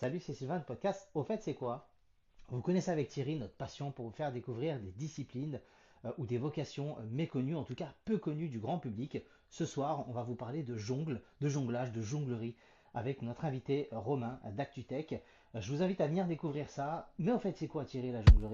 Salut, c'est Sylvain de podcast. Au fait, c'est quoi? Vous connaissez avec Thierry notre passion pour vous faire découvrir des disciplines ou des vocations méconnues, en tout cas peu connues du grand public. Ce soir, on va vous parler de jongle, de jonglage, de jonglerie avec notre invité Romain d'ActuTech. Je vous invite à venir découvrir ça. Mais au fait, c'est quoi Thierry la jonglerie?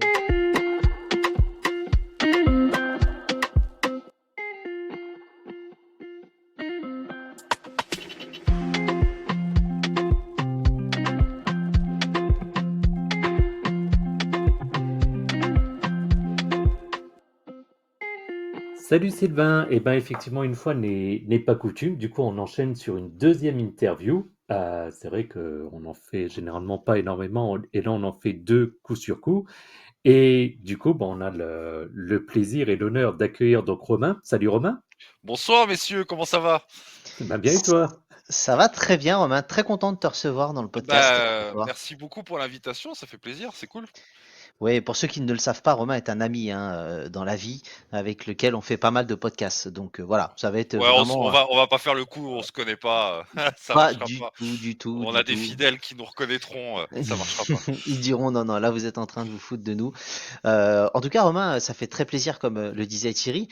Salut Sylvain, eh ben effectivement une fois n'est pas coutume, du coup on enchaîne sur une deuxième interview. C'est vrai qu'on en fait généralement pas énormément et là on en fait deux coup sur coup. Et du coup on a le plaisir et l'honneur d'accueillir donc Romain. Salut Romain, Bonsoir messieurs, comment ça va? bah bien et S- toi? Ça va très bien, Romain. Très content de te recevoir dans le podcast ce soir. Merci beaucoup pour l'invitation, ça fait plaisir, c'est cool. Oui, pour ceux qui ne le savent pas, Romain est un ami hein, dans la vie avec lequel on fait pas mal de podcasts. Donc voilà, ça va être Ouais, vraiment on va pas faire le coup, on se connaît pas, ça pas marchera du pas. tout, du tout, On du a des tout. fidèles qui nous reconnaîtront, ça marchera pas. Ils diront non, non, là vous êtes en train de vous foutre de nous. En tout cas, Romain, ça fait très plaisir, comme le disait Thierry.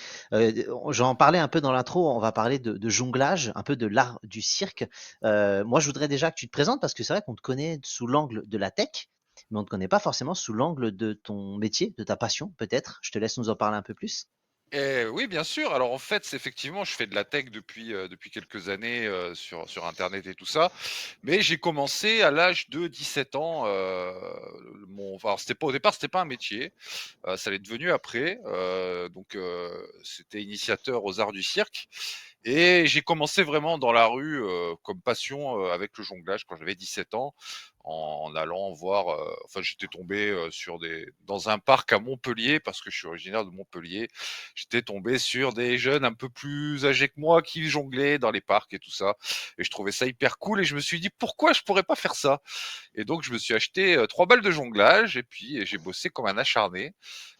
J'en parlais un peu dans l'intro, on va parler de jonglage, un peu de l'art du cirque. Moi, je voudrais déjà que tu te présentes parce que c'est vrai qu'on te connaît sous l'angle de la tech, mais on ne te connaît pas forcément sous l'angle de ton métier, de ta passion, peut-être. Je te laisse nous en parler un peu plus. Oui, bien sûr. Alors en fait, c'est effectivement, je fais de la tech depuis quelques années sur internet et tout ça. Mais j'ai commencé à l'âge de 17 ans. Enfin, c'était pas au départ, c'était pas un métier. Ça l'est devenu après. C'était initiateur aux arts du cirque. Et j'ai commencé vraiment dans la rue comme passion avec le jonglage quand j'avais 17 ans, en allant voir. Enfin, j'étais tombé dans un parc à Montpellier parce que je suis originaire de Montpellier. J'étais tombé sur des jeunes un peu plus âgés que moi qui jonglaient dans les parcs et tout ça. Et je trouvais ça hyper cool et je me suis dit pourquoi je pourrais pas faire ça. Et donc je me suis acheté 3 balles de jonglage et puis j'ai bossé comme un acharné.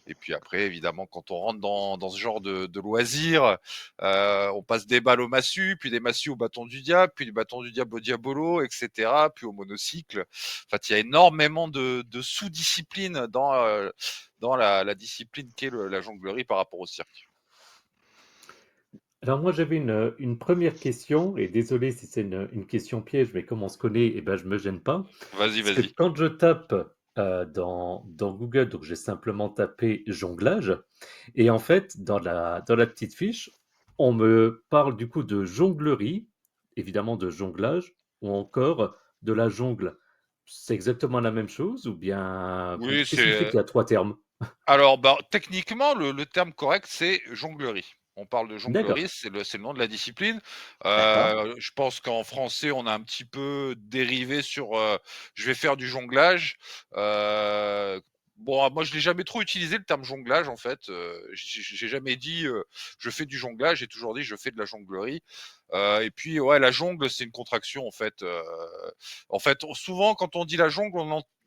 Et puis après, évidemment, quand on rentre dans ce genre de loisirs, on passe des balles au massue, puis des massues au bâton du diable, puis des bâtons du diable au diabolo, etc., puis au monocycle. En fait, il y a énormément de sous-disciplines dans la discipline qu'est la jonglerie par rapport au cirque. Alors moi j'avais une première question, et désolé si c'est une question piège, mais comme on se connaît, eh ben je me gêne pas. Vas-y, Parce que vas-y. quand je tape dans Google, donc j'ai simplement tapé jonglage, et en fait dans la petite fiche, on me parle du coup de jonglerie, évidemment de jonglage, ou encore de la jongle. C'est exactement la même chose, ou bien Oui, qu'est-ce qui fait c'est qu'il y a trois termes? alors, bah, techniquement, le terme correct, c'est jonglerie. On parle de D'accord, jonglerie, c'est le nom de la discipline. D'accord. Je pense qu'en français, on a un petit peu dérivé sur je vais faire du jonglage. Bon, moi, je l'ai jamais trop utilisé le terme jonglage en fait. J'ai jamais dit je fais du jonglage. J'ai toujours dit je fais de la jonglerie. Et puis ouais, la jongle, c'est une contraction en fait. Souvent, quand on dit la jongle,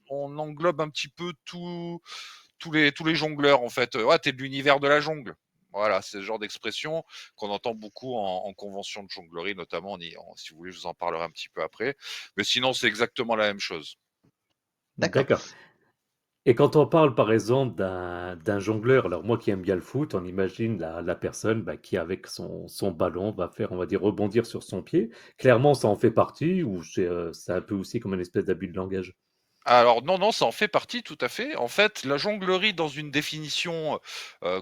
on englobe un petit peu tous les jongleurs en fait. Ouais, t'es de l'univers de la jungle. Voilà, c'est ce genre d'expression qu'on entend beaucoup en convention de jonglerie, notamment. Si vous voulez, je vous en parlerai un petit peu après. Mais sinon, c'est exactement la même chose. D'accord. d'accord. Et quand on parle par exemple d'un jongleur, alors moi qui aime bien le foot, on imagine la personne bah, qui avec son ballon va faire, on va dire, rebondir sur son pied. Clairement, ça en fait partie, ou c'est un peu aussi comme une espèce d'abus de langage. Alors non, non, ça en fait partie tout à fait. En fait, la jonglerie dans une définition,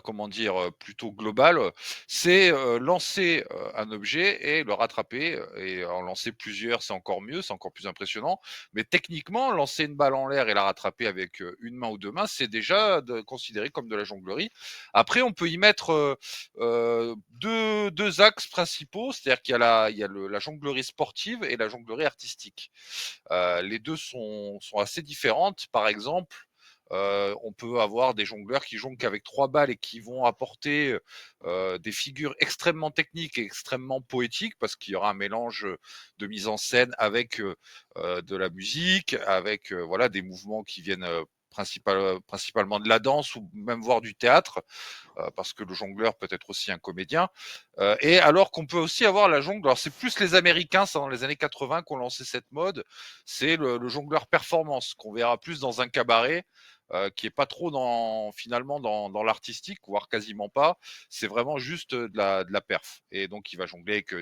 comment dire, plutôt globale, c'est, lancer, un objet et le rattraper, et en lancer plusieurs, c'est encore mieux, c'est encore plus impressionnant. Mais techniquement, lancer une balle en l'air et la rattraper avec, une main ou 2 mains, c'est déjà considéré comme de la jonglerie. Après, on peut y mettre, 2 axes principaux, c'est-à-dire qu'il y a la jonglerie sportive et la jonglerie artistique. Les deux sont assez différentes. Par exemple, on peut avoir des jongleurs qui jonglent qu'avec 3 balles et qui vont apporter des figures extrêmement techniques et extrêmement poétiques parce qu'il y aura un mélange de mise en scène avec de la musique, avec voilà des mouvements qui viennent principalement de la danse ou même voir du théâtre, parce que le jongleur peut être aussi un comédien. Et alors qu'on peut aussi avoir la jongle, alors c'est plus les Américains, ça, dans les années 80, qui ont lancé cette mode, c'est le jongleur performance, qu'on verra plus dans un cabaret, qui est pas trop finalement dans l'artistique, voire quasiment pas. C'est vraiment juste de la perf. Et donc il va jongler avec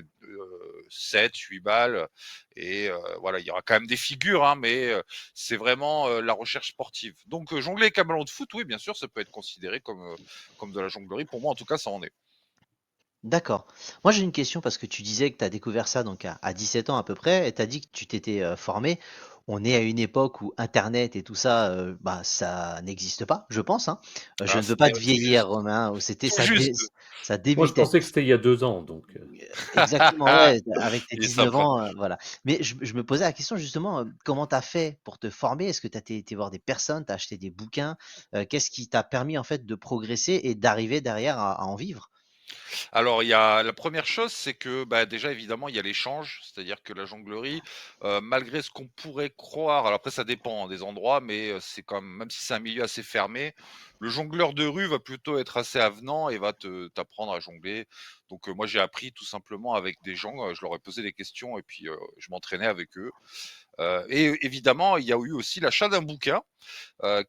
7, 8 balles. Et voilà, il y aura quand même des figures, hein, mais c'est vraiment la recherche sportive. Donc jongler avec un ballon de foot, oui, bien sûr, ça peut être considéré comme de la jonglerie. Pour moi, en tout cas, ça en est. D'accord. Moi, j'ai une question parce que tu disais que tu as découvert ça donc à 17 ans à peu près et tu as dit que tu t'étais formé. On est à une époque où Internet et tout ça, bah, ça n'existe pas, je pense, hein. Je Ah, ne veux pas c'était te tout vieillir, juste. Romain, où Tout juste. ça Moi, je débutait. pensais que c'était il y a 2 ans, donc. Exactement, ouais, avec tes Il est 19 sympa. ans, voilà. Mais je me posais la question justement, comment tu as fait pour te former? Est-ce que tu as été voir des personnes, tu as acheté des bouquins? Qu'est-ce qui t'a permis en fait de progresser et d'arriver derrière à en vivre? Alors, il y a la première chose, c'est que, bah, déjà, évidemment, il y a l'échange. C'est-à-dire que la jonglerie, malgré ce qu'on pourrait croire, alors après ça dépend, hein, des endroits, mais c'est quand même si c'est un milieu assez fermé, le jongleur de rue va plutôt être assez avenant et va te t'apprendre à jongler. Donc, moi, j'ai appris tout simplement avec des gens, je leur ai posé des questions et puis, je m'entraînais avec eux. Et évidemment, il y a eu aussi l'achat d'un bouquin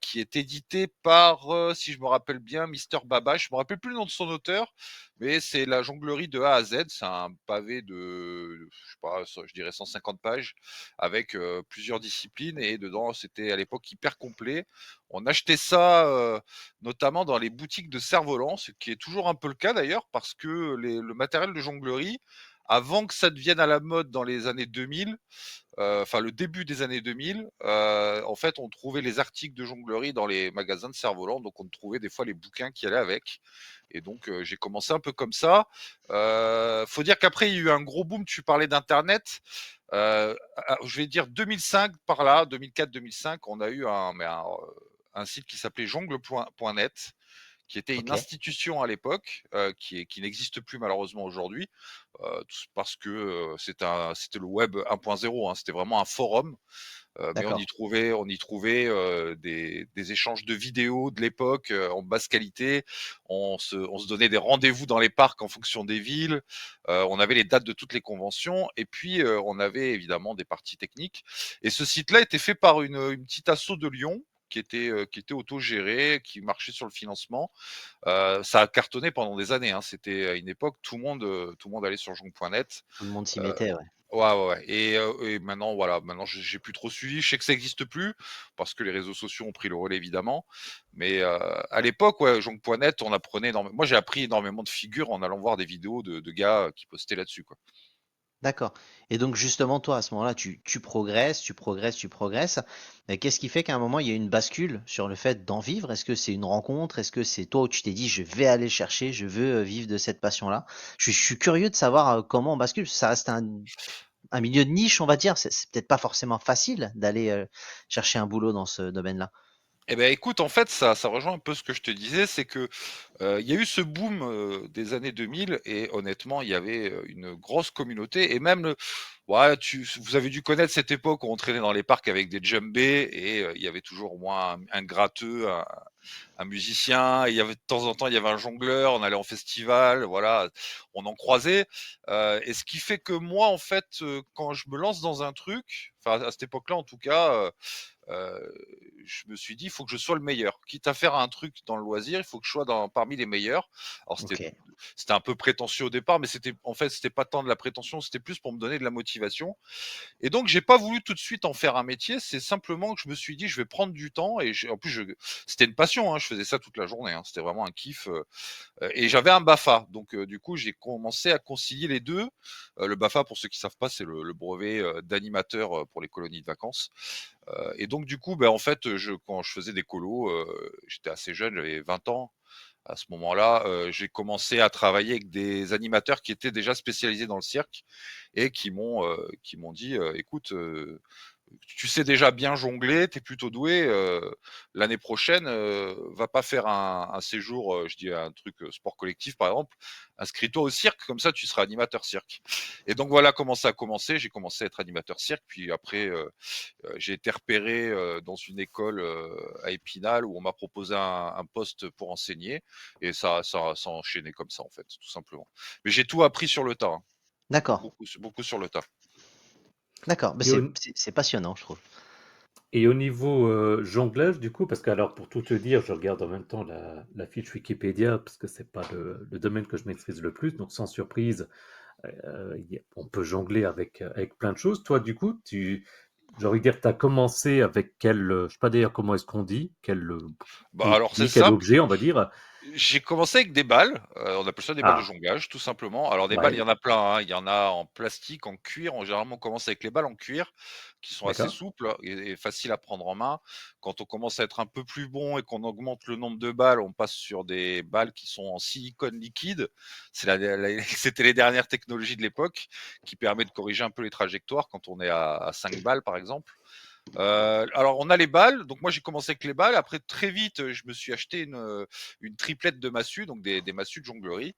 qui est édité par, si je me rappelle bien, Mister Baba. Je me rappelle plus le nom de son auteur, mais c'est la jonglerie de A à Z. C'est un pavé de, je sais pas, je dirais 150 pages, avec plusieurs disciplines. Et dedans, c'était à l'époque hyper complet. On achetait ça notamment dans les boutiques de cerfs-volants, ce qui est toujours un peu le cas d'ailleurs, parce que le matériel de jonglerie, avant que ça devienne à la mode dans les années 2000, enfin le début des années 2000, en fait, on trouvait les articles de jonglerie dans les magasins de cerfs-volants, donc on trouvait des fois les bouquins qui allaient avec. Et donc j'ai commencé un peu comme ça. Faut dire qu'après il y a eu un gros boom. Tu parlais d'internet. Je vais dire 2005 par là, 2004-2005, on a eu un site qui s'appelait jongle.net, qui était une OK, institution à l'époque, qui n'existe plus malheureusement aujourd'hui, parce que c'était le web 1.0, hein, c'était vraiment un forum, mais d'accord. on y trouvait des échanges de vidéos de l'époque en basse qualité. On se donnait des rendez-vous dans les parcs en fonction des villes. On avait les dates de toutes les conventions et puis on avait évidemment des parties techniques. Et ce site-là était fait par une petite asso de Lyon qui était autogérée, qui marchait sur le financement. Ça a cartonné pendant des années, hein. C'était à une époque, tout le monde allait sur jongle.net. Tout le monde s'y Heu, mettait, ouais. ouais, ouais, ouais. Et maintenant, voilà, maintenant j'ai plus trop suivi. Je sais que ça existe plus parce que les réseaux sociaux ont pris le relais évidemment. Mais à l'époque, ouais, jongle.net, on apprenait énormément. Moi, j'ai appris énormément de figures en allant voir des vidéos de gars qui postaient là-dessus, quoi. D'accord. Et donc justement, toi, à ce moment-là, tu progresses, tu progresses, tu progresses. Qu'est-ce qui fait qu'à un moment, il y a une bascule sur le fait d'en vivre? Est-ce que c'est une rencontre? Est-ce que c'est toi où tu t'es dit, je vais aller chercher, je veux vivre de cette passion-là? Je suis curieux de savoir comment on bascule. Ça reste un milieu de niche, on va dire. C'est peut-être pas forcément facile d'aller chercher un boulot dans ce domaine-là. Eh ben, écoute, en fait, ça rejoint un peu ce que je te disais, c'est que il y a eu ce boom des années 2000 et honnêtement, il y avait une grosse communauté et même ouais, vous avez dû connaître cette époque où on traînait dans les parcs avec des djembés et il y avait toujours au moins un gratteux, un musicien. Il y avait de temps en temps, il y avait un jongleur. On allait en festival, voilà, on en croisait. Et ce qui fait que moi, en fait, quand je me lance dans un truc, enfin à cette époque-là, en tout cas. Je me suis dit, il faut que je sois le meilleur. Quitte à faire un truc dans le loisir, il faut que je sois parmi les meilleurs. Alors Ok, c'était un peu prétentieux au départ, mais en fait c'était pas tant de la prétention, c'était plus pour me donner de la motivation. Et donc j'ai pas voulu tout de suite en faire un métier. C'est simplement que je me suis dit, je vais prendre du temps. Et en plus, c'était une passion. Hein, je faisais ça toute la journée. Hein, c'était vraiment un kiff. Et j'avais un BAFA. Donc du coup, j'ai commencé à concilier les deux. Le BAFA, pour ceux qui savent pas, c'est le brevet d'animateur pour les colonies de vacances. Et donc du coup, ben, en fait, quand je faisais des colos, j'étais assez jeune, j'avais 20 ans. À ce moment-là, j'ai commencé à travailler avec des animateurs qui étaient déjà spécialisés dans le cirque et qui m'ont dit, «Écoute, tu sais déjà bien jongler, tu es plutôt doué, l'année prochaine, va pas faire un séjour, je dis un truc, sport collectif par exemple, inscris-toi au cirque, comme ça tu seras animateur cirque. Et donc voilà comment ça a commencé. J'ai commencé à être animateur cirque, puis après, j'ai été repéré, dans une école, à Épinal où on m'a proposé un poste pour enseigner et ça a enchaîné comme ça en fait, tout simplement. Mais j'ai tout appris sur le tas, hein, D'accord, beaucoup sur le tas. d'accord. Bah, Et au, c'est passionnant, je trouve. et au niveau jonglage, du coup, parce que alors pour tout te dire, je regarde en même temps la fiche Wikipédia, parce que c'est pas le domaine que je maîtrise le plus, donc sans surprise, on peut jongler avec plein de choses. Toi, du coup, j'ai envie de dire, tu as commencé avec quel, je sais pas d'ailleurs comment est-ce qu'on dit, quel Bah alors c'est outil, quel simple. objet, on va dire. J'ai commencé avec des balles, on appelle ça des balles de Ah, jonglage, tout simplement. Alors des balles, il y ouais, en a plein, hein. Il y en a en plastique, en cuir. Généralement, on commence avec les balles en cuir, qui sont assez d'accord. souples et faciles à prendre en main. Quand on commence à être un peu plus bon et qu'on augmente le nombre de balles, on passe sur des balles qui sont en silicone liquide. C'était les dernières technologies de l'époque, qui permet de corriger un peu les trajectoires quand on est à 5 balles, par exemple. Alors on a les balles, donc moi j'ai commencé avec les balles. Après très vite, je me suis acheté une triplette de massues, donc des massues de jonglerie,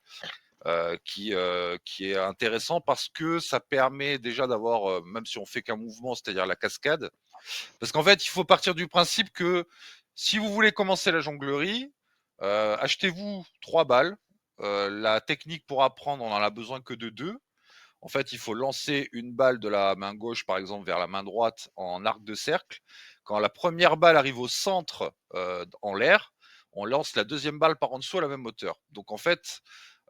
qui est intéressant parce que ça permet déjà d'avoir, même si on fait qu'un mouvement, c'est-à-dire la cascade. Parce qu'en fait, il faut partir du principe que si vous voulez commencer la jonglerie, achetez-vous 3 balles. La technique pour apprendre, on en a besoin que de 2. En fait, il faut lancer une balle de la main gauche, par exemple, vers la main droite en arc de cercle. Quand la première balle arrive au centre, en l'air, on lance la deuxième balle par en dessous à la même hauteur. Donc en fait,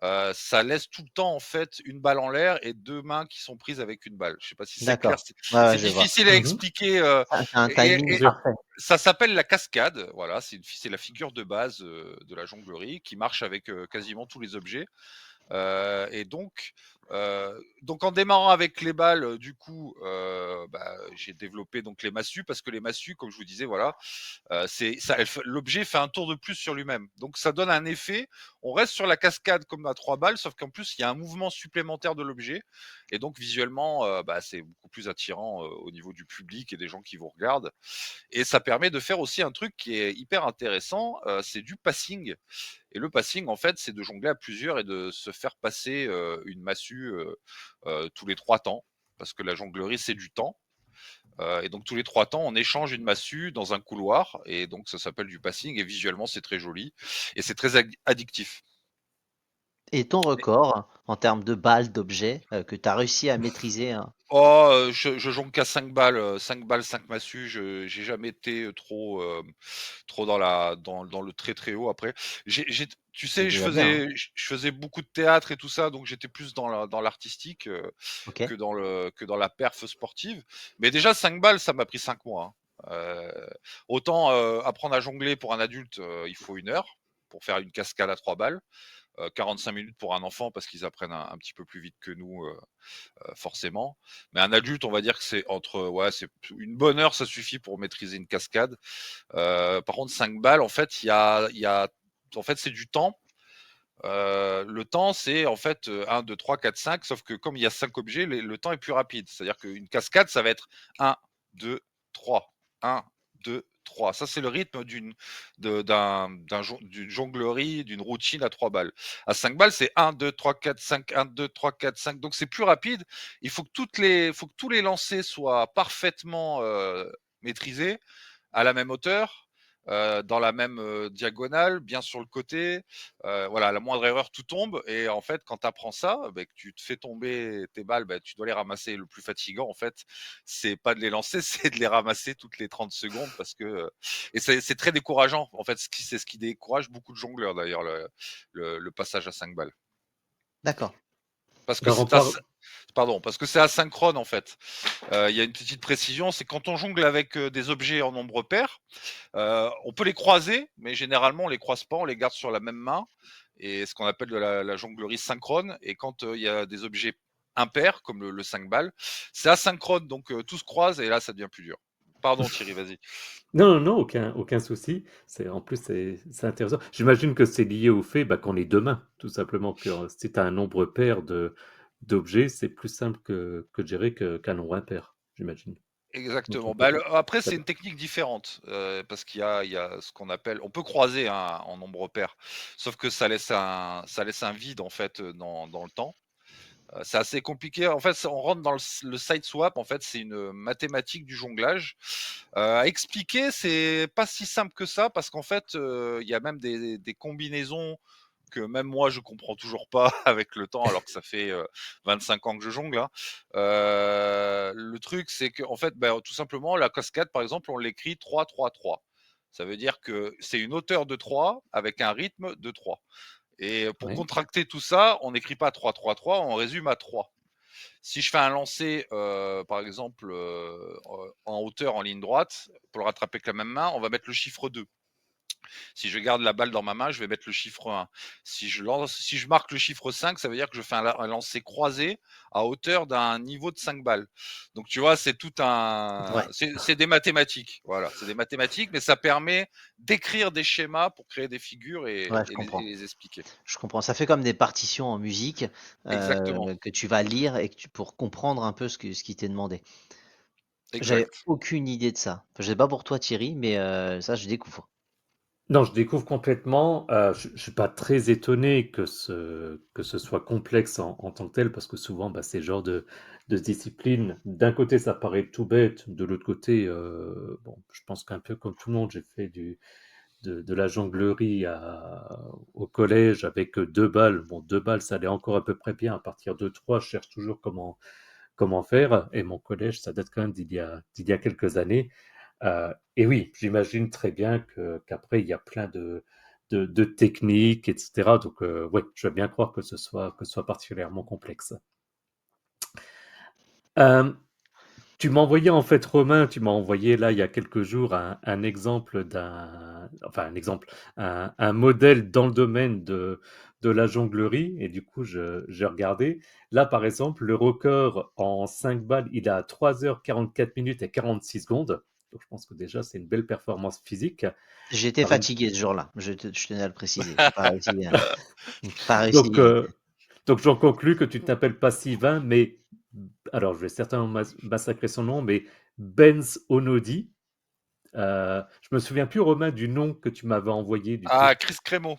ça laisse tout le temps en fait une balle en l'air et 2 mains qui sont prises avec une balle. Je sais pas si c'est clair, D'accord. Ouais, ouais, c'est je vois. difficile à Mhm. expliquer, C'est un et timing et parfait. ça s'appelle la cascade. Voilà, c'est la figure de base, de la jonglerie qui marche avec, quasiment tous les objets. Et donc en démarrant avec les balles, du coup, bah, j'ai développé donc les massues parce que les massues, comme je vous disais, voilà, c'est ça, l'objet fait un tour de plus sur lui-même. Donc ça donne un effet. On reste sur la cascade comme à 3 balles, sauf qu'en plus il y a un mouvement supplémentaire de l'objet, et donc visuellement, bah, c'est beaucoup plus attirant au niveau du public et des gens qui vous regardent. Et ça permet de faire aussi un truc qui est hyper intéressant, c'est du passing. Et le passing, en fait, c'est de jongler à plusieurs et de se faire passer une massue tous les 3 temps, parce que la jonglerie, c'est du temps. Et donc tous les 3 temps, on échange une massue dans un couloir, et donc ça s'appelle du passing, et visuellement, c'est très joli, et c'est très addictif. Et ton record en termes de balles, d'objets que tu as réussi à maîtriser, hein? Oh, je jongle qu'à 5 balles, 5 balles, 5 massues. J'ai jamais été trop dans le très, très haut après. Tu C'est sais, déjà bien, hein. je faisais beaucoup de théâtre et tout ça, donc j'étais plus dans l'artistique, Ok. que dans la perf sportive. Mais déjà 5 balles, ça m'a pris 5 mois, hein. Autant, apprendre à jongler pour un adulte, il faut 1 heure pour faire une cascade à 3 balles, 45 minutes pour un enfant parce qu'ils apprennent un petit peu plus vite que nous, forcément. Mais un adulte, on va dire que c'est entre, ouais, c'est une bonne heure, ça suffit pour maîtriser une cascade. Par contre, 5 balles, en fait, en fait, c'est du temps. Le temps, c'est en fait 1, 2, 3, 4, 5, sauf que comme il y a 5 objets, le temps est plus rapide. C'est-à-dire qu'une cascade, ça va être 1, 2, 3, 1, 2, 3. Ça, c'est le rythme d'une jonglerie, d'une routine à 3 balles. À 5 balles, c'est 1, 2, 3, 4, 5, 1, 2, 3, 4, 5. Donc, c'est plus rapide. Il faut que tous les lancers soient parfaitement maîtrisés à la même hauteur, dans la même diagonale, bien sur le côté. Voilà, la moindre erreur, tout tombe. Et en fait, quand tu apprends ça, bah, que tu te fais tomber tes balles, bah, tu dois les ramasser. Le plus fatigant, en fait, c'est pas de les lancer, c'est de les ramasser toutes les 30 secondes parce que. Et c'est très décourageant. En fait, c'est ce qui décourage beaucoup de jongleurs, d'ailleurs, le passage à 5 balles. D'accord. Parce que Alors, on c'est parle. Pardon, parce que c'est asynchrone en fait. Il y a une petite précision, c'est quand on jongle avec des objets en nombre pair, on peut les croiser, mais généralement on les croise pas, on les garde sur la même main, et ce qu'on appelle de la jonglerie synchrone. Et quand il y a des objets impairs, comme le 5 balles, c'est asynchrone, donc tout se croise, et là ça devient plus dur. Pardon Thierry, vas-y. Non, non, non, aucun souci. En plus, c'est intéressant. J'imagine que c'est lié au fait bah, qu'on est deux mains, tout simplement. Que si tu as un nombre pair d'objets, c'est plus simple que de gérer qu'un nombre impair, j'imagine. Donc Exactement. on peut Bah, pas. après, Ça c'est peut- une technique différente parce qu'il y a ce qu'on appelle, on peut croiser en nombre pair, sauf que ça laisse un vide en fait dans le temps. C'est assez compliqué. En fait, on rentre dans le side swap. En fait, c'est une mathématique du jonglage. À expliquer, c'est pas si simple que ça parce qu'en fait, il y a même des combinaisons que même moi je comprends toujours pas avec le temps, alors que ça fait 25 ans que je jongle, hein. Le truc, c'est que en fait, bah, tout simplement, la cascade, par exemple, on l'écrit 3-3-3. Ça veut dire que c'est une hauteur de 3 avec un rythme de 3. Et pour Oui, contracter tout ça, on n'écrit pas 3-3-3, on résume à 3. Si je fais un lancer, par exemple, en hauteur, en ligne droite, pour le rattraper avec la même main, on va mettre le chiffre 2. Si je garde la balle dans ma main, je vais mettre le chiffre 1. Si je marque le chiffre 5, ça veut dire que je fais un lancer croisé à hauteur d'un niveau de 5 balles. Donc tu vois, c'est tout un, Ouais, c'est des mathématiques. Voilà, c'est des mathématiques, mais ça permet d'écrire des schémas pour créer des figures ouais, et et les expliquer. je comprends. Ça fait comme des partitions en musique Exactement, que tu vas lire et pour comprendre un peu ce qui t'est demandé. J'avais exact. aucune idée de ça. Enfin, je sais pas pour toi, Thierry, mais ça, je découvre. non, je découvre complètement. Je suis pas très étonné que ce soit complexe en tant que tel, parce que souvent, bah, ces genres de disciplines, d'un côté, ça paraît tout bête, de l'autre côté, bon, je pense qu'un peu comme tout le monde, j'ai fait de la jonglerie au collège avec 2 balles. Bon, 2 balles, ça allait encore à peu près bien. À partir de 3, je cherche toujours comment faire. Et mon collège, ça date quand même d'il y a quelques années. Et oui, j'imagine très bien qu'après, il y a plein de techniques, etc. Donc, oui, je veux bien croire que ce soit particulièrement complexe. Euh, Tu m'as envoyé en fait, Romain, tu m'as envoyé là il y a quelques jours un exemple enfin un exemple, un modèle dans le domaine de la jonglerie, et du coup j'ai regardé. Là par exemple, le record en 5 balles, il a 3h44 minutes et 46 secondes. Donc je pense que déjà c'est une belle performance physique J'étais par une. fatigué ce jour-là. Je tenais à le préciser. J'ai pas réussi. Pas Donc, réussi. j'en conclus que tu ne t'appelles pas Sylvain, mais alors je vais certainement massacrer son nom, mais Benz Onodi. Je me souviens plus, Romain, du nom que tu m'avais envoyé, du coup. Ah, Chris Crémeau.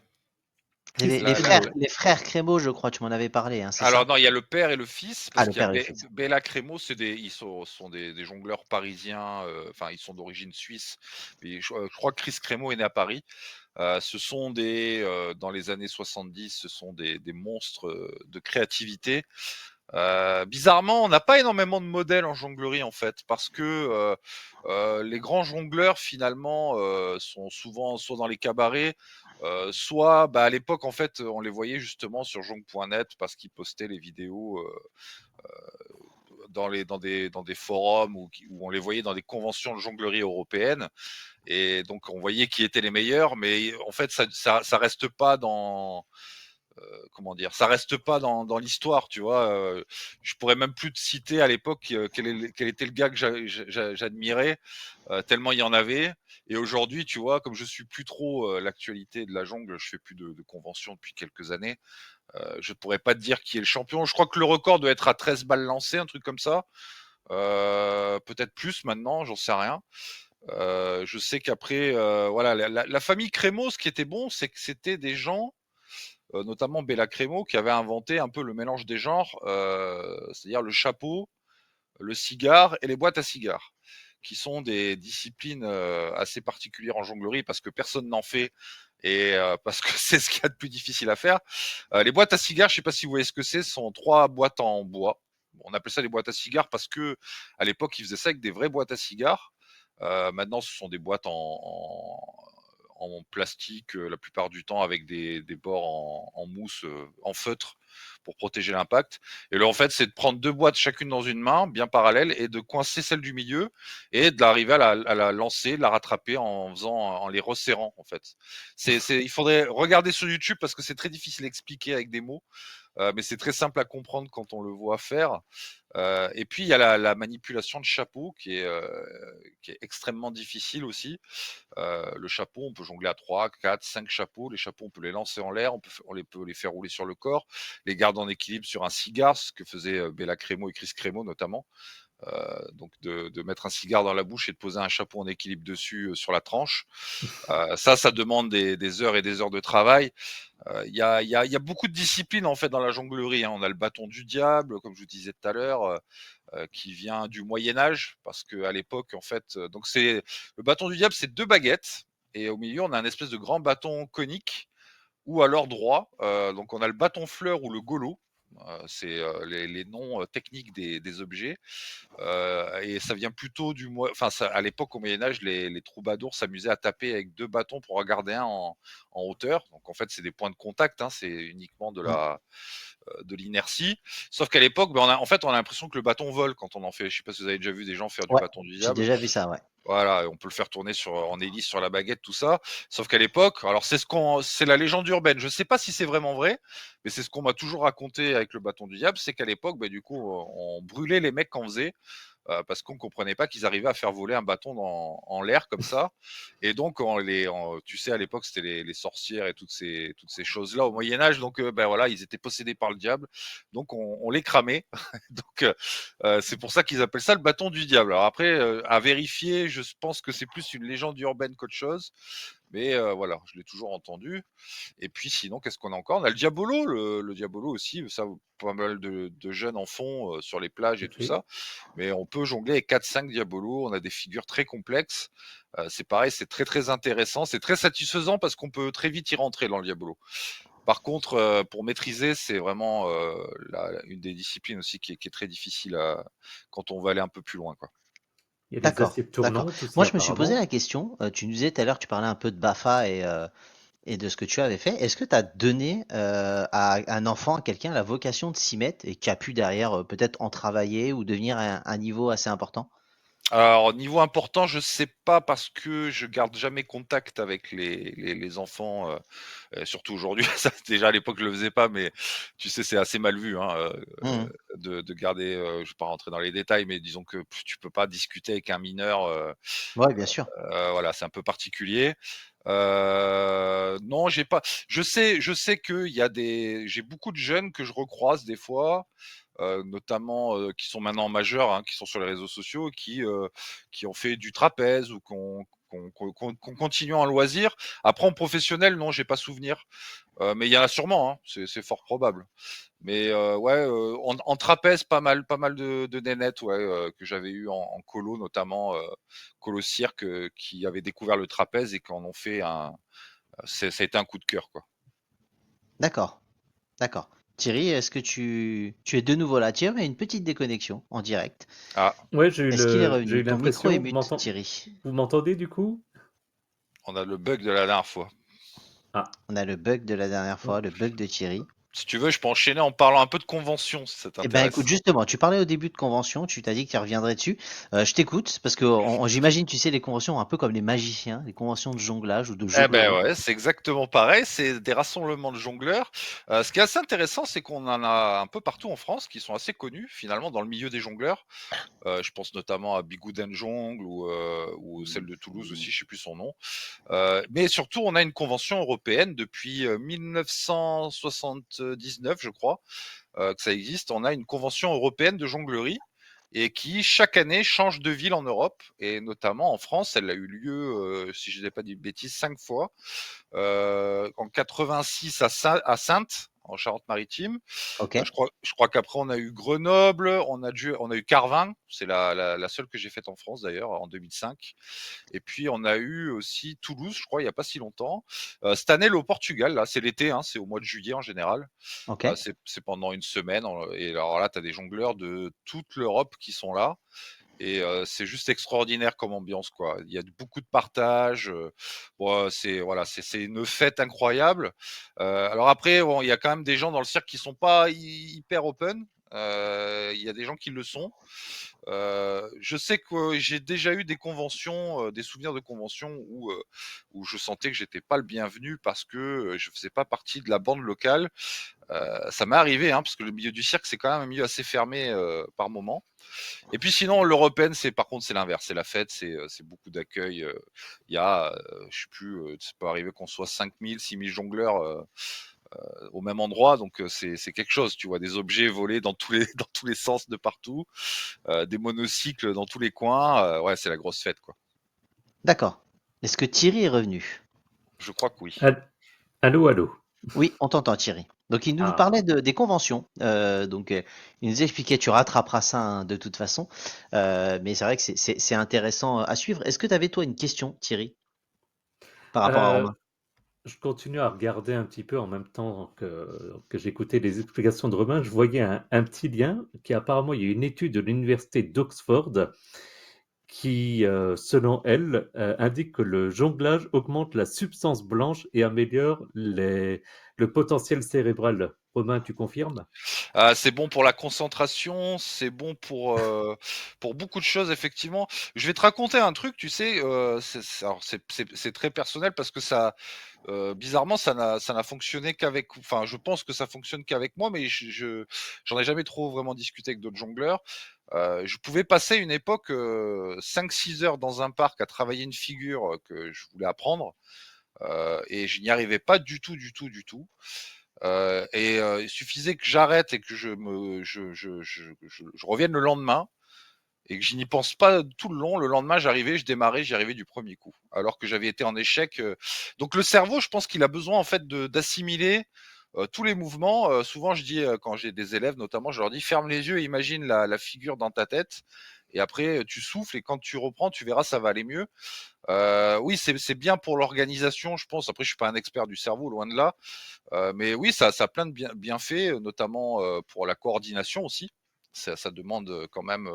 Chris La, Crémeau, la, ouais. Les frères Crémeau, je crois, tu m'en avais parlé, hein, c'est Alors ça? non, il y a le père et le fils, Ah, parce le qu'il y a père et le fils. Bella Crémeau, ils sont des jongleurs parisiens, enfin ils sont d'origine suisse, mais je crois que Chris Crémeau est né à Paris. Dans les années 70, ce sont des monstres de créativité. Bizarrement, on n'a pas énormément de modèles en jonglerie en fait, parce que les grands jongleurs finalement sont souvent soit dans les cabarets, soit bah, à l'époque en fait on les voyait justement sur jong.net parce qu'ils postaient les vidéos dans des forums où on les voyait dans des conventions de jonglerie européennes, et donc on voyait qui étaient les meilleurs, mais en fait ça reste pas dans comment dire, ça reste pas dans l'histoire, tu vois. Je pourrais même plus te citer à l'époque quel était le gars que j'admirais, tellement il y en avait. Et aujourd'hui, tu vois, comme je suis plus trop l'actualité de la jungle, je fais plus de conventions depuis quelques années. Je pourrais pas te dire qui est le champion. Je crois que le record doit être à 13 balles lancées, un truc comme ça. Peut-être plus maintenant, j'en sais rien. Je sais qu'après, voilà, la famille Crémeau, ce qui était bon, c'est que c'était des gens, notamment Bella Crémeau, qui avait inventé un peu le mélange des genres, c'est-à-dire le chapeau, le cigare et les boîtes à cigares, qui sont des disciplines assez particulières en jonglerie parce que personne n'en fait, et parce que c'est ce qu'il y a de plus difficile à faire. Les boîtes à cigares, je ne sais pas si vous voyez ce que c'est, sont 3 boîtes en bois. On appelle ça des boîtes à cigares parce que à l'époque, ils faisaient ça avec des vraies boîtes à cigares. Maintenant, ce sont des boîtes en plastique la plupart du temps, avec des bords en mousse, en feutre, pour protéger l'impact. Et là, en fait, c'est de prendre 2 boîtes chacune dans une main, bien parallèles, et de coincer celle du milieu et d'arriver à la lancer, de la rattraper en les resserrant, en fait. Il faudrait regarder sur YouTube parce que c'est très difficile à expliquer avec des mots, mais c'est très simple à comprendre quand on le voit faire. Et puis il y a la manipulation de chapeau qui est extrêmement difficile aussi. Le chapeau, on peut jongler à 3, 4, 5 chapeaux. Les chapeaux, on peut les lancer en l'air, on peut les faire rouler sur le corps, les garder en équilibre sur un cigare, ce que faisaient Bella Crémeau et Chris Crémeau notamment. donc de mettre un cigare dans la bouche et de poser un chapeau en équilibre dessus sur la tranche. Ça demande des heures et des heures de travail. Il y a beaucoup de disciplines en fait dans la jonglerie, hein. On a le bâton du diable, comme je vous disais tout à l'heure, qui vient du Moyen Âge, parce qu'à l'époque, en fait, donc c'est le bâton du diable, c'est deux baguettes, et au milieu, on a un espèce de grand bâton conique, ou alors droit. Donc on a le bâton fleur ou le golo. C'est les noms techniques des objets. Et ça vient plutôt enfin, à l'époque, au Moyen-Âge, les troubadours s'amusaient à taper avec deux bâtons pour en garder un en hauteur. Donc en fait, c'est des points de contact, hein, c'est uniquement Mm. de l'inertie. Sauf qu'à l'époque, on a l'impression que le bâton vole quand on en fait. Je sais pas si vous avez déjà vu des gens faire du Ouais, bâton du j'ai diable. déjà vu ça, ouais. Voilà, on peut le faire tourner en hélice sur la baguette, tout ça. Sauf qu'à l'époque, alors c'est la légende urbaine. Je sais pas si c'est vraiment vrai, mais c'est ce qu'on m'a toujours raconté avec le bâton du diable, c'est qu'à l'époque, du coup, on brûlait les mecs qu'en faisaient, parce qu'on comprenait pas qu'ils arrivaient à faire voler un bâton en l'air comme ça. Et donc, tu sais, à l'époque, c'était les sorcières et toutes ces choses-là au Moyen Âge. Donc, voilà, ils étaient possédés par le diable. Donc, on les cramait. Donc, c'est pour ça qu'ils appellent ça le bâton du diable. Alors après, à vérifier, je pense que c'est plus une légende urbaine qu'autre chose. Mais voilà, je l'ai toujours entendu. Et puis sinon, qu'est-ce qu'on a encore? On a le diabolo, le diabolo aussi, ça, pas mal de jeunes en font sur les plages Tout et à tout fait. ça. Mais on peut jongler avec 4-5 diabolos, on a des figures très complexes. C'est pareil, c'est très très intéressant, c'est très satisfaisant parce qu'on peut très vite y rentrer dans le diabolo. Par contre, pour maîtriser, c'est vraiment une des disciplines aussi qui est très difficile quand on va aller un peu plus loin, quoi. Il y a des D'accord, assiettes d'accord. tournantes aussi Moi, je me suis posé apparemment. la question, tu nous disais tout à l'heure, tu parlais un peu de BAFA et de ce que tu avais fait. Est-ce que tu as donné à un enfant, à quelqu'un, la vocation de s'y mettre et qui a pu derrière peut-être en travailler ou devenir un niveau assez important? Alors, niveau important, je sais pas parce que je garde jamais contact avec les enfants, surtout aujourd'hui. Ça, déjà à l'époque, je le faisais pas, mais tu sais, c'est assez mal vu, hein, Mhm. de garder, je vais pas rentrer dans les détails, mais disons que tu peux pas discuter avec un mineur, Ouais, bien sûr. voilà, c'est un peu particulier. Non, j'ai pas je sais qu'il y a j'ai beaucoup de jeunes que je recroise des fois, notamment, qui sont maintenant majeurs, hein, qui sont sur les réseaux sociaux, qui ont fait du trapèze ou qu'on continue en loisir. Après en professionnel, non, j'ai pas souvenir, mais il y en a sûrement, hein, c'est fort probable. Mais ouais, en trapèze, pas mal de nénettes, ouais, que j'avais eu en colo, notamment, colo cirque, qui avaient découvert le trapèze et qui en ont fait ça a été un coup de cœur, quoi. D'accord, d'accord. Thierry, est-ce que tu es de nouveau là? Thierry a une petite déconnexion en direct. Ah, Ouais, Est-ce qu'il est j'ai revenu? eu Ton micro est l'impression. mute, Thierry. Vous m'entendez du coup? on a le bug de la dernière fois. Ah, On a le bug de la dernière oh, fois, le bug de Thierry. Si tu veux, je peux enchaîner en parlant un peu de convention, si ça Eh ben écoute, t'intéresse. justement, tu parlais au début de convention, tu t'as dit que tu reviendrais dessus. Je t'écoute, parce que j'imagine, tu sais, les conventions un peu comme les magiciens, les conventions de jonglage ou de Eh ben jonglerie. ouais, c'est exactement pareil, c'est des rassemblements de jongleurs. Ce qui est assez intéressant, c'est qu'on en a un peu partout en France qui sont assez connus finalement dans le milieu des jongleurs. Je pense notamment à Bigouden Jongle ou celle de Toulouse aussi, je sais plus son nom. Mais surtout, on a une convention européenne depuis 1979, je crois, que ça existe. On a une convention européenne de jonglerie et qui chaque année change de ville en Europe et notamment en France, elle a eu lieu, si je n'ai pas dit de bêtises, 5 fois. En 86 à Saintes, en Charente-Maritime. Ok, Je crois qu'après on a eu Grenoble, on a eu Carvin, c'est la seule que j'ai faite en France d'ailleurs en 2005. Et puis on a eu aussi Toulouse, je crois, il y a pas si longtemps. Cette année, le au Portugal, là, c'est l'été, hein, c'est au mois de juillet en général. ok. C'est pendant une semaine. Et alors là, tu as des jongleurs de toute l'Europe qui sont là. Et c'est juste extraordinaire comme ambiance, quoi. Il y a beaucoup de partage. Bon, c'est une fête incroyable. Alors après, bon, il y a quand même des gens dans le cirque qui sont pas hyper open. Il y a des gens qui le sont. Je sais que j'ai déjà eu des conventions, des souvenirs de conventions où je sentais que j'étais pas le bienvenu parce que je faisais pas partie de la bande locale. Ça m'est arrivé, hein, parce que le milieu du cirque c'est quand même un milieu assez fermé par moment. Et puis sinon l'européenne, par contre c'est l'inverse, c'est la fête, c'est beaucoup d'accueil. Il y a, je sais plus, ça peut arriver qu'on soit 5000, 6000 jongleurs au même endroit, donc c'est quelque chose, tu vois, des objets volés dans tous les dans tous les sens de partout, des monocycles dans tous les coins, ouais, c'est la grosse fête, quoi. D'accord. Est-ce que Thierry est revenu? Je crois que oui. Allô, allô. Oui, on t'entend Thierry. Donc il nous Ah, parlait des conventions. Il nous expliquait, tu rattraperas ça hein, de toute façon. Mais c'est vrai que c'est intéressant à suivre. Est-ce que tu avais toi une question, Thierry, par rapport à euh, Romain? je continue à regarder un petit peu en même temps que j'écoutais les explications de Romain. Je voyais un petit lien qui apparemment, il y a une étude de l'université d'Oxford qui, selon elle, indique que le jonglage augmente la substance blanche et améliore le potentiel cérébral. Romain, tu confirmes? C'est bon pour la concentration, c'est bon pour beaucoup de choses effectivement. Je vais te raconter un truc, tu sais, alors c'est très personnel parce que ça, bizarrement ça n'a fonctionné qu'avec, enfin je pense que ça fonctionne qu'avec moi, mais j'en ai jamais trop vraiment discuté avec d'autres jongleurs. Je pouvais passer une époque, 5-6 heures dans un parc à travailler une figure, que je voulais apprendre, et je n'y arrivais pas du tout, du tout, du tout. Il suffisait que j'arrête et que je revienne le lendemain et que je n'y pense pas tout le long. Le lendemain, j'arrivais, je démarrais, j'y arrivais du premier coup, alors que j'avais été en échec. Donc le cerveau, je pense qu'il a besoin en fait d'assimiler tous les mouvements. Souvent, je dis quand j'ai des élèves, notamment, je leur dis ferme les yeux et imagine la figure dans ta tête. Et après, tu souffles et quand tu reprends, tu verras, ça va aller mieux. Oui, c'est bien pour l'organisation, je pense. Après, je suis pas un expert du cerveau, loin de là. Mais oui, ça a plein de bienfaits, notamment pour la coordination aussi. Ça demande quand même,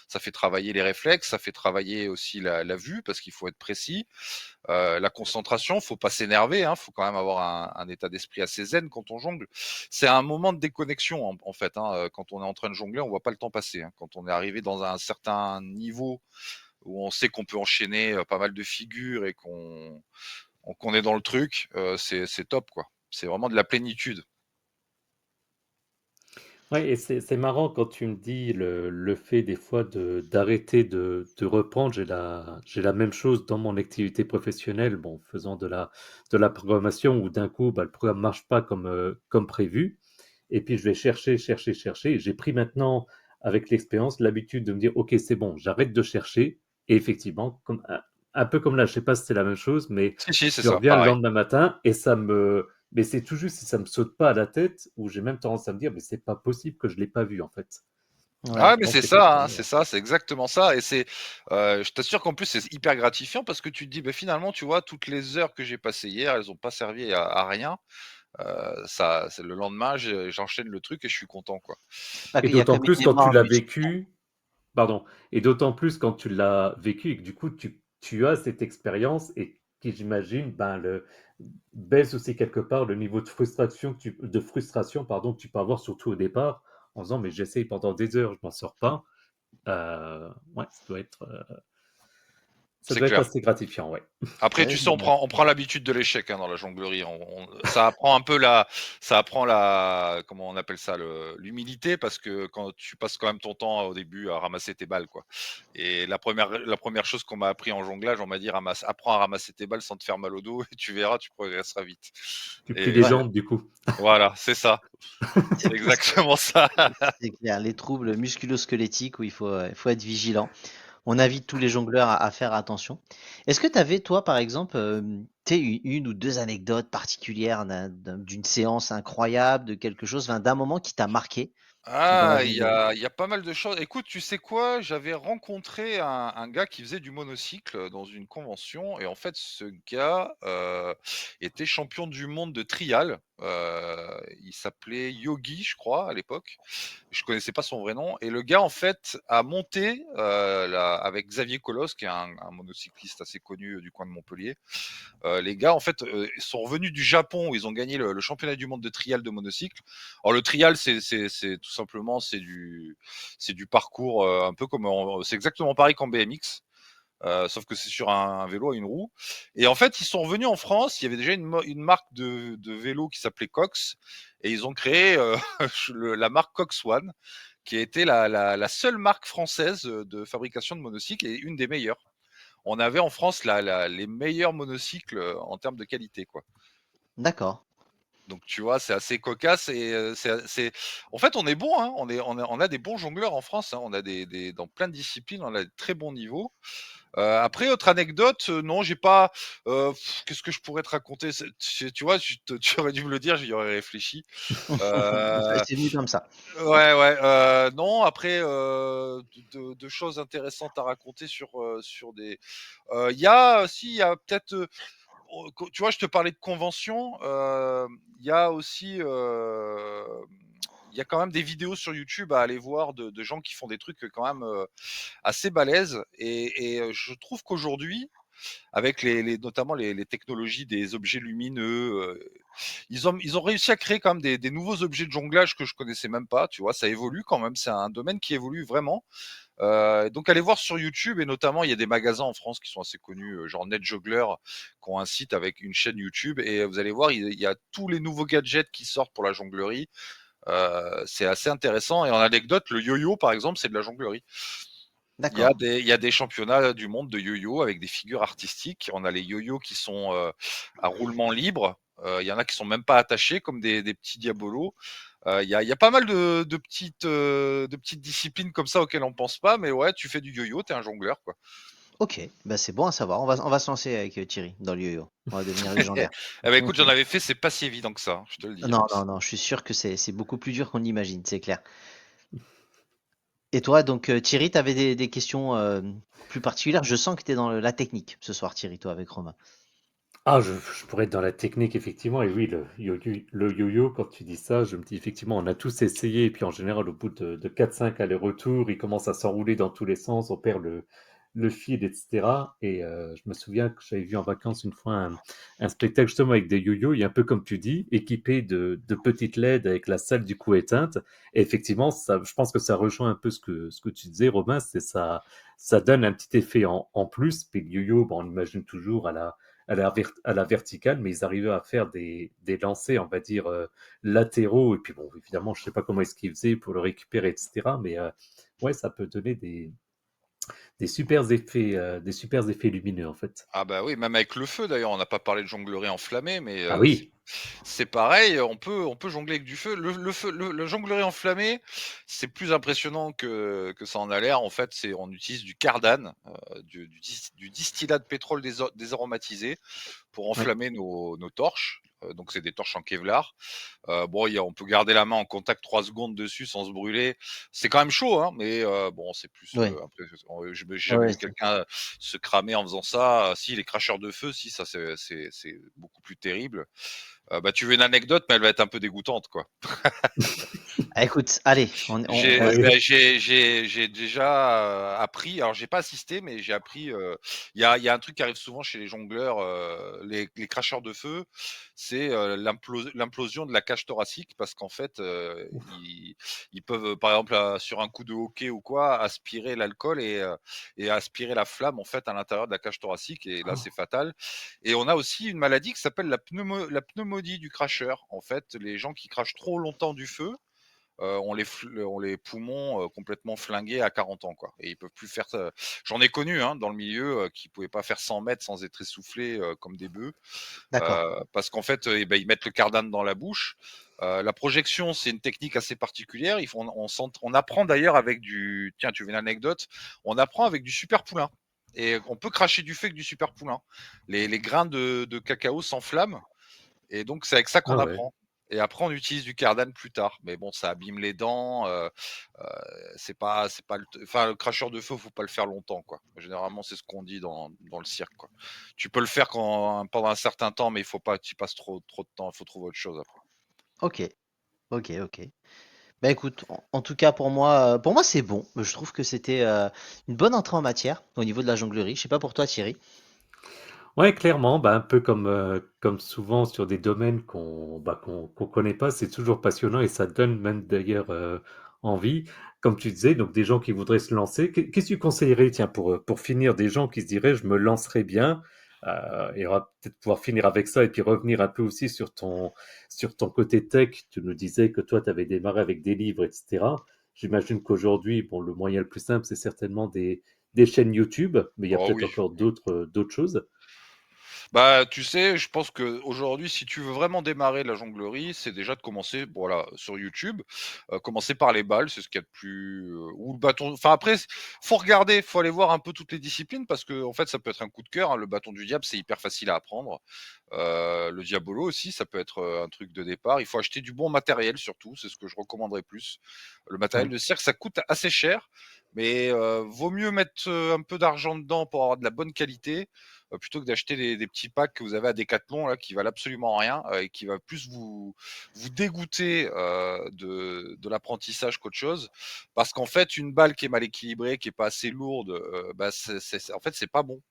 ça fait travailler les réflexes, ça fait travailler aussi la vue parce qu'il faut être précis. La concentration, faut pas s'énerver, hein, faut quand même avoir un état d'esprit assez zen quand on jongle. C'est un moment de déconnexion en fait. Hein, quand on est en train de jongler, on voit pas le temps passer. Hein. Quand on est arrivé dans un certain niveau où on sait qu'on peut enchaîner pas mal de figures et qu'on est dans le truc, c'est top quoi. C'est vraiment de la plénitude. Oui, et c'est marrant quand tu me dis le fait des fois d'arrêter de reprendre. J'ai la même chose dans mon activité professionnelle, bon, faisant de la programmation où d'un coup, bah, le programme marche pas comme, comme prévu. Et puis je vais chercher, chercher, chercher. Et j'ai pris maintenant, avec l'expérience, l'habitude de me dire, OK, c'est bon, j'arrête de chercher. Et effectivement, comme, un peu comme là, je sais pas si c'est la même chose, mais Si, c'est je ça, reviens le pareil. lendemain matin et ça me, mais c'est tout juste si ça me saute pas à la tête, où j'ai même tendance à me dire, mais c'est pas possible que je l'ai pas vu en fait. Ah, Ouais. mais Donc c'est c'est pour ça. ça, hein, c'est ça, c'est exactement ça. Et je t'assure qu'en plus, c'est hyper gratifiant parce que tu te dis, bah, finalement, tu vois, toutes les heures que j'ai passées hier, elles ont pas servi à rien. C'est le lendemain, j'enchaîne le truc et je suis content, quoi. Bah, Et il y a d'autant comme une plus quand tu mémoire l'as musculaire. vécu, pardon, et d'autant plus quand tu l'as vécu et que du coup tu as cette expérience et qui j'imagine ben, baisse aussi quelque part le niveau de frustration pardon, que tu peux avoir surtout au départ en disant mais j'essaye pendant des heures, je m'en sors pas. Ouais, ça C'est doit être clair. assez gratifiant, ouais. Après, Ouais, tu sais, on prend l'habitude de l'échec hein, dans la jonglerie. Ça apprend un peu ça apprend comment on appelle ça, l'humilité, parce que quand tu passes quand même ton temps au début à ramasser tes balles, quoi. Et la première chose qu'on m'a appris en jonglage, on m'a dit apprends à ramasser tes balles sans te faire mal au dos et tu verras, tu progresseras vite. Tu plies les Et ouais, jambes du coup. voilà, c'est ça. C'est exactement ça. c'est clair. Les troubles musculo-squelettiques où il faut être vigilant. On invite tous les jongleurs à faire attention. Est-ce que tu avais, toi, par exemple, tu sais, une ou deux anecdotes particulières d'une séance incroyable, de quelque chose, enfin, d'un moment qui t'a marqué dans la Ah, il y jonglerie? a, il y a pas mal de choses. Écoute, tu sais quoi? J'avais rencontré un gars qui faisait du monocycle dans une convention et en fait, ce gars était champion du monde de trial. Il s'appelait Yogi, je crois, à l'époque. Je connaissais pas son vrai nom. Et le gars, en fait, a monté avec Xavier Colos, qui est un monocycliste assez connu du coin de Montpellier. Les gars, en fait, sont revenus du Japon où ils ont gagné le championnat du monde de trial de monocycle. Alors le trial, c'est tout simplement c'est du parcours un peu comme c'est exactement pareil qu'en BMX. Sauf que c'est sur un vélo à une roue. Et en fait, ils sont revenus en France. Il y avait déjà une marque de vélo qui s'appelait Cox. Et ils ont créé la marque Cox One, qui a été la seule marque française de fabrication de monocycles et une des meilleures. On avait en France les meilleurs monocycles en termes de qualité, quoi. D'accord. Donc tu vois, c'est assez cocasse et en fait, on est bon, hein, on a des bons jongleurs en France, hein, on a des dans plein de disciplines, on a de très bons niveaux. Après autre anecdote, non, j'ai pas, qu'est-ce que je pourrais te raconter? Tu vois, tu aurais dû me le dire, j'y aurais réfléchi. Heu, C'est venu comme ça. ouais, ouais, non, après, de choses intéressantes à raconter sur des il y a peut-être, tu vois, je te parlais de convention, il y a aussi, il y a quand même des vidéos sur YouTube à aller voir de gens qui font des trucs quand même, assez balèzes et je trouve qu'aujourd'hui, avec notamment les technologies des objets lumineux, ils ont réussi à créer quand même des nouveaux objets de jonglage que je connaissais même pas, tu vois? Ça évolue quand même, c'est un domaine qui évolue vraiment. Donc allez voir sur YouTube et notamment il y a des magasins en France qui sont assez connus, genre Net Juggler, qui ont un site avec une chaîne YouTube et vous allez voir, il y a tous les nouveaux gadgets qui sortent pour la jonglerie. C'est assez intéressant et en anecdote, le yo-yo par exemple, c'est de la jonglerie. D'accord. Il y a des championnats du monde de yo-yo avec des figures artistiques. On a les yo-yo qui sont, à roulement libre, il y en a qui sont même pas attachés comme des petits diabolos. Il y a pas mal de petites disciplines comme ça auxquelles on pense pas, mais ouais, tu fais du yo-yo, tu es un jongleur, quoi. Ok, bah c'est bon à savoir. On va se lancer avec Thierry dans le yo-yo. On va devenir légendaire. Eh ben, écoute, j'en avais fait, c'est pas si évident que ça, hein, je te le dis, hein. Non, non, non, je suis sûr que c'est beaucoup plus dur qu'on l'imagine, c'est clair. Et toi, donc Thierry, tu avais des questions plus particulières. Je sens que tu es dans la technique ce soir, Thierry, toi, avec Romain. Ah, je pourrais être dans la technique, effectivement. Et oui, le yo-yo, quand tu dis ça, je me dis effectivement, on a tous essayé. Et puis en général, au bout de 4-5 allers-retours, il commence à s'enrouler dans tous les sens. On perd le fil, etc. Et je me souviens que j'avais vu en vacances une fois un spectacle justement avec des yo-yo, et un peu comme tu dis, équipé de petites LED avec la salle du coup éteinte. Et effectivement, ça, je pense que ça rejoint un peu ce que tu disais, Robin, c'est ça, ça donne un petit effet en plus. Puis le yo-yo, bon, on l'imagine toujours à la verticale, mais ils arrivaient à faire des lancers, on va dire, latéraux. Et puis bon, évidemment, je ne sais pas comment est-ce qu'ils faisaient pour le récupérer, etc. Mais ouais, ça peut donner des super effets lumineux, en fait. Ah bah oui, même avec le feu d'ailleurs, on n'a pas parlé de jonglerie enflammée, mais Ah oui. c'est pareil, on peut jongler avec du feu. Le feu, le jonglerie enflammé, c'est plus impressionnant que ça en a l'air. En fait, on utilise du cardan, du distillat de pétrole désaromatisé pour Oui. enflammer nos torches. Donc c'est des torches en Kevlar. Bon, on peut garder la main en contact 3 secondes dessus sans se brûler. C'est quand même chaud, hein, mais bon, c'est plus, Oui. après, j'ai jamais Ouais, vu quelqu'un se cramer en faisant ça. Si, les cracheurs de feu, si, ça c'est beaucoup plus terrible. Bah, tu veux une anecdote, mais elle va être un peu dégoûtante, quoi. Ah, écoute, allez, Ouais. J'ai déjà, appris, alors j'ai pas assisté, mais j'ai appris, il y a un truc qui arrive souvent chez les jongleurs, les cracheurs de feu, c'est, l'implosion de la cage thoracique parce qu'en fait, ils peuvent, par exemple, sur un coup de hockey ou quoi, aspirer l'alcool et aspirer la flamme, en fait, à l'intérieur de la cage thoracique et là, c'est fatal et on a aussi une maladie qui s'appelle la pneumonie du cracheur. En fait, les gens qui crachent trop longtemps du feu, ont les poumons complètement flingués à 40 ans, quoi. Et ils peuvent plus faire ça. J'en ai connu, hein, dans le milieu, qui pouvaient pas faire 100 mètres sans être essoufflés comme des bœufs, d'accord. parce qu'en fait, eh ben, ils mettent le cardan dans la bouche. La projection, c'est une technique assez particulière. On apprend d'ailleurs avec du. Tiens, tu veux une anecdote? On apprend avec du super poulain. Et on peut cracher du feu avec du super poulain. Les grains de cacao s'enflamment et donc, c'est avec ça qu'on Ah ouais. apprend. Et après, on utilise du cardan plus tard. Mais bon, ça abîme les dents. Enfin, le cracheur de feu, faut pas le faire longtemps, quoi. Généralement, c'est ce qu'on dit dans le cirque, quoi. Tu peux le faire pendant un certain temps, mais il faut pas que tu passes trop de temps. Il faut trouver autre chose après. Ok, ok, ok. Bah écoute, en tout cas pour moi c'est bon. Je trouve que c'était une bonne entrée en matière au niveau de la jonglerie. Je sais pas pour toi, Thierry. Ouais, clairement, bah, un peu comme souvent sur des domaines qu'on connaît pas, c'est toujours passionnant et ça donne même d'ailleurs envie. Comme tu disais, donc des gens qui voudraient se lancer. Qu'est-ce que tu conseillerais, tiens, pour finir, des gens qui se diraient, je me lancerai bien, et on va peut-être pouvoir finir avec ça et puis revenir un peu aussi sur ton côté tech. Tu nous disais que toi, tu avais démarré avec des livres, etc. J'imagine qu'aujourd'hui, bon, le moyen le plus simple, c'est certainement des chaînes YouTube, mais il y a Oh peut-être oui. encore d'autres choses. Bah, tu sais, je pense qu'aujourd'hui, si tu veux vraiment démarrer la jonglerie, c'est déjà de commencer, voilà, sur YouTube. Commencer par les balles, c'est ce qu'il y a de plus, ou le bâton. Enfin après, faut regarder, faut aller voir un peu toutes les disciplines parce que en fait, ça peut être un coup de cœur, hein. Le bâton du diable, c'est hyper facile à apprendre. Le diabolo aussi, ça peut être un truc de départ. Il faut acheter du bon matériel surtout, c'est ce que je recommanderais plus. Le matériel Ouais. de cirque, ça coûte assez cher, mais vaut mieux mettre un peu d'argent dedans pour avoir de la bonne qualité plutôt que d'acheter des petits packs que vous avez à Decathlon là, qui valent absolument rien et qui va plus vous dégoûter de l'apprentissage qu'autre chose. Parce qu'en fait, une balle qui est mal équilibrée, qui est pas assez lourde, bah, en fait, c'est pas bon.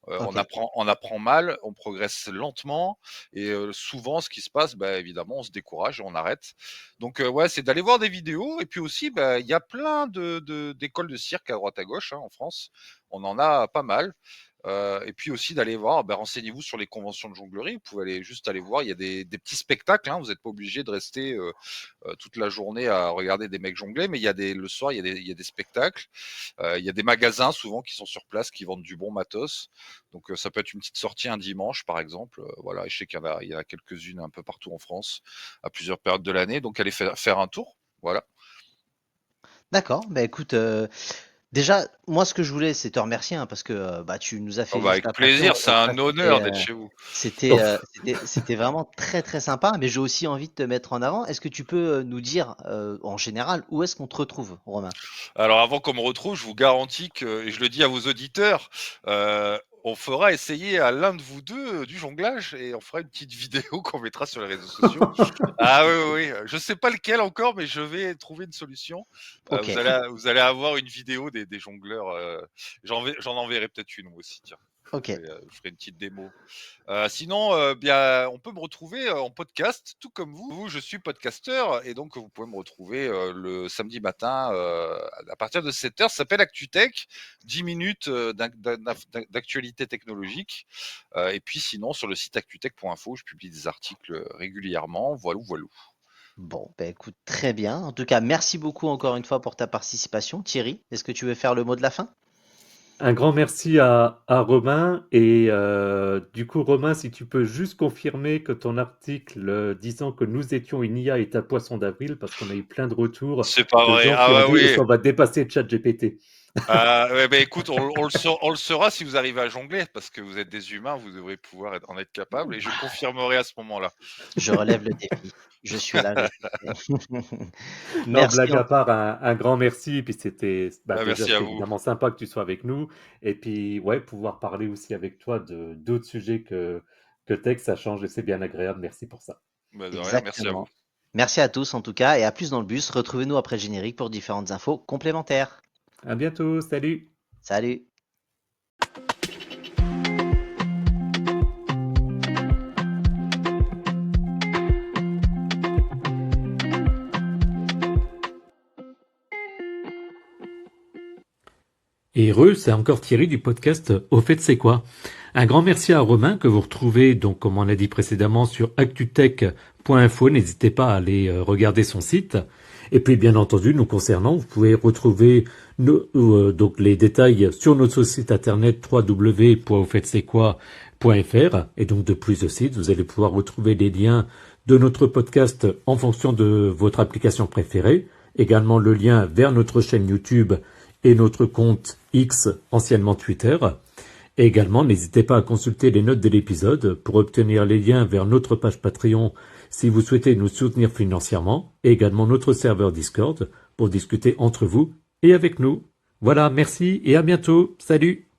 Ok. On apprend mal, on progresse lentement et souvent ce qui se passe, bah, évidemment, on se décourage et on arrête. Donc ouais, c'est d'aller voir des vidéos et puis aussi, bah, il y a plein d'écoles de cirque à droite à gauche, hein, en France. On en a pas mal. Et puis aussi d'aller voir, bah, renseignez-vous sur les conventions de jonglerie. Vous pouvez juste aller voir, il y a des petits spectacles, hein, vous n'êtes pas obligé de rester toute la journée à regarder des mecs jongler, mais le soir, il y a des spectacles. Il y a des magasins souvent qui sont sur place, qui vendent du bon matos. Donc ça peut être une petite sortie un dimanche, par exemple. Voilà, je sais il y en a quelques-unes un peu partout en France, à plusieurs périodes de l'année. Donc allez faire un tour. Voilà. D'accord. Bah écoute, déjà, moi, ce que je voulais, c'est te remercier, hein, parce que bah, tu nous as Oh, fait bah, vivre avec ta plaisir, passion c'est et ça, un honneur d'être chez vous. c'était vraiment très très sympa. Mais j'ai aussi envie de te mettre en avant. Est-ce que tu peux nous dire en général où est-ce qu'on te retrouve, Romain? Alors avant qu'on me retrouve, je vous garantis que, et je le dis à vos auditeurs, on fera essayer à l'un de vous deux du jonglage et on fera une petite vidéo qu'on mettra sur les réseaux sociaux. Ah oui, oui, oui. Je sais pas lequel encore, mais je vais trouver une solution. Ok. Vous allez avoir une vidéo des jongleurs. J'en enverrai peut-être une moi aussi. Tiens, Ok. je ferai une petite démo. Sinon, bien, on peut me retrouver en podcast, tout comme vous. Je suis podcasteur et donc vous pouvez me retrouver le samedi matin à partir de 7h. Ça s'appelle ActuTech, 10 minutes d'actualité technologique. Et puis sinon, sur le site actutech.info, je publie des articles régulièrement. Voilà, voilà. Bon, bah écoute, très bien. En tout cas, merci beaucoup encore une fois pour ta participation. Thierry, est-ce que tu veux faire le mot de la fin? Un grand merci à Romain. Et du coup, Romain, si tu peux juste confirmer que ton article disant que nous étions une IA est un poisson d'avril, parce qu'on a eu plein de retours C'est pas de vrai. gens Ah qui ont bah dit est-ce oui. qu'on va dépasser ChatGPT? Ouais, bah, écoute, on le saura si vous arrivez à jongler, parce que vous êtes des humains, vous devrez pouvoir en être capable, et je confirmerai à ce moment-là. Je relève le défi. Je suis là, je suis prêt. Non, Merci blague en à tout part, un grand merci. Et puis Bah, déjà, merci à c'est vous. évidemment sympa que tu sois avec nous. Et puis, ouais, pouvoir parler aussi avec toi de d'autres sujets que tech, ça change et c'est bien agréable. Merci pour ça. Bah, de rien, merci à vous. Exactement. Merci à tous en tout cas et à plus dans le bus. Retrouvez-nous après le générique pour différentes infos complémentaires. À bientôt. Salut. Salut! Et heureux, c'est encore Thierry du podcast Au fait c'est quoi. Un grand merci à Romain que vous retrouvez donc comme on a dit précédemment sur actutech.info. N'hésitez pas à aller regarder son site. Et puis bien entendu, nous concernant, vous pouvez retrouver donc les détails sur notre site internet www.aufaites-c'est-quoi.fr. Et donc de plus aussi, vous allez pouvoir retrouver les liens de notre podcast en fonction de votre application préférée. Également le lien vers notre chaîne YouTube et notre compte X, anciennement Twitter. Et également, n'hésitez pas à consulter les notes de l'épisode pour obtenir les liens vers notre page Patreon si vous souhaitez nous soutenir financièrement, et également notre serveur Discord pour discuter entre vous et avec nous. Voilà, merci et à bientôt. Salut!